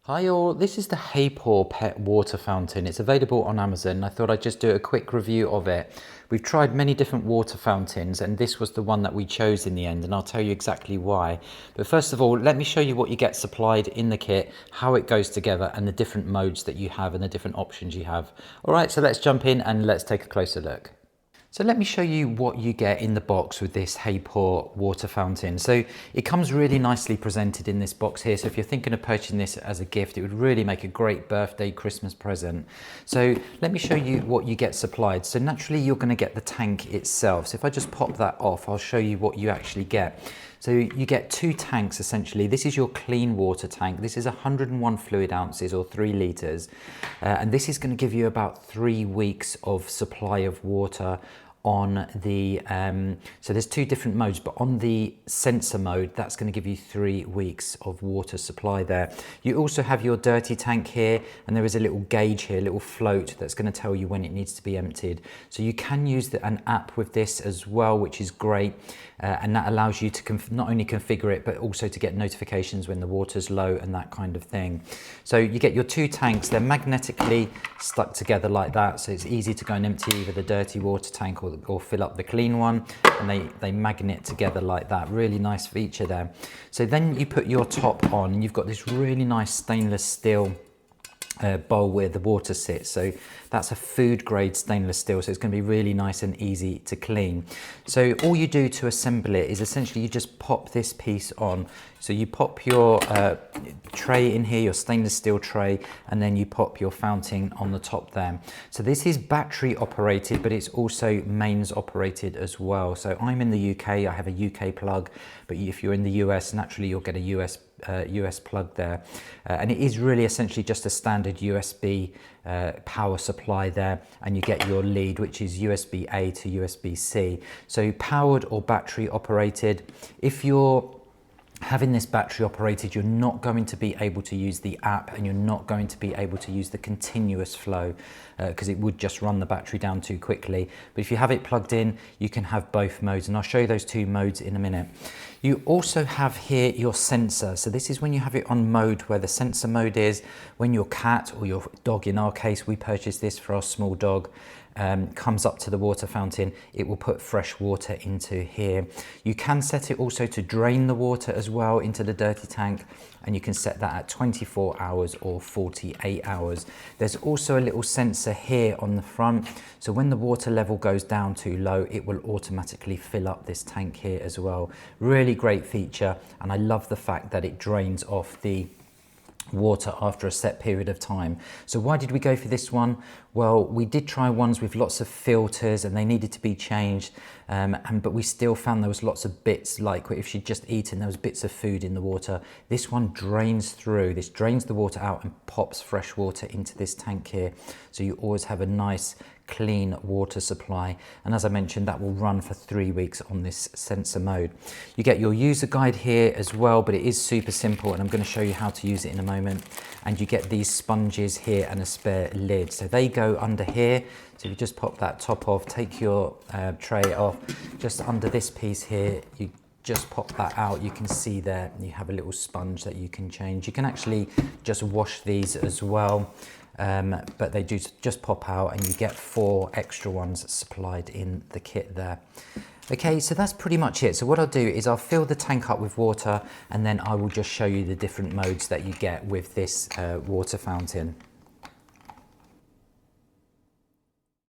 Hi all, this is the HAPAW Pet Water Fountain. It's available on Amazon. I thought I'd just do a quick review of it. We've tried many different water fountains and this was the one that we chose in the end, and I'll tell you exactly why. But first of all, let me show you what you get supplied in the kit, how it goes together and the different modes that you have and the different options you have. All right, so let's jump in and let's take a closer look. So let me show you what you get in the box with this HAPAW water fountain. So it comes really nicely presented in this box here. So if you're thinking of purchasing this as a gift, it would really make a great birthday, Christmas present. So let me show you what you get supplied. So naturally you're going to get the tank itself. So if I just pop that off, I'll show you what you actually get. So you get two tanks essentially. This is your clean water tank. This is 101 fluid ounces or 3 litres. And this is going to give you about 3 weeks of supply of water on the, so there's 2 different modes, but on the sensor mode, that's going to give you 3 weeks of water supply there. You also have your dirty tank here, and there is a little gauge here, a little float that's going to tell you when it needs to be emptied. So you can use an app with this as well, which is great. And that allows you to not only configure it, but also to get notifications when the water's low and that kind of thing. So you get your 2 tanks, they're magnetically stuck together like that. So it's easy to go and empty either the dirty water tank or fill up the clean one. And they magnet together like that. Really nice feature there. So then you put your top on and you've got this really nice stainless steel bowl where the water sits. So that's a food grade stainless steel, so it's going to be really nice and easy to clean. So all you do to assemble it is essentially you just pop this piece on. So you pop your tray in here, your stainless steel tray, and then you pop your fountain on the top there. So this is battery operated, but it's also mains operated as well. So I'm in the UK, I have a UK plug, but if you're in the US, naturally you'll get a US plug there. And it is really essentially just a standard USB power supply there, and you get your lead, which is USB-A to USB-C. So powered or battery operated. If you're having this battery operated, you're not going to be able to use the app and you're not going to be able to use the continuous flow because it would just run the battery down too quickly. But if you have it plugged in, you can have both modes, and I'll show you those 2 modes in a minute. You also have here your sensor. So this is when you have it on mode, where the sensor mode is when your cat or your dog, in our case, we purchased this for our small dog, comes up to the water fountain, it will put fresh water into here. You can set it also to drain the water as well into the dirty tank, and you can set that at 24 hours or 48 hours. There's also a little sensor here on the front, so when the water level goes down too low, it will automatically fill up this tank here as well. Really great feature, and I love the fact that it drains off the water after a set period of time. So why did we go for this one? Well, we did try ones with lots of filters and they needed to be changed, but we still found there was lots of bits, like if she'd just eaten, there was bits of food in the water. This one drains through, this drains the water out and pops fresh water into this tank here. So you always have a nice clean water supply, and as I mentioned, that will run for 3 weeks on this sensor mode. You get your user guide here as well, but it is super simple and I'm going to show you how to use it in a moment. And you get these sponges here and a spare lid, so they go under here. So you just pop that top off, take your tray off, just under this piece here, you just pop that out. You can see there you have a little sponge that you can change. You can actually just wash these as well. But they do just pop out, and you get 4 extra ones supplied in the kit there. Okay, so that's pretty much it. So what I'll do is I'll fill the tank up with water, and then I will just show you the different modes that you get with this water fountain.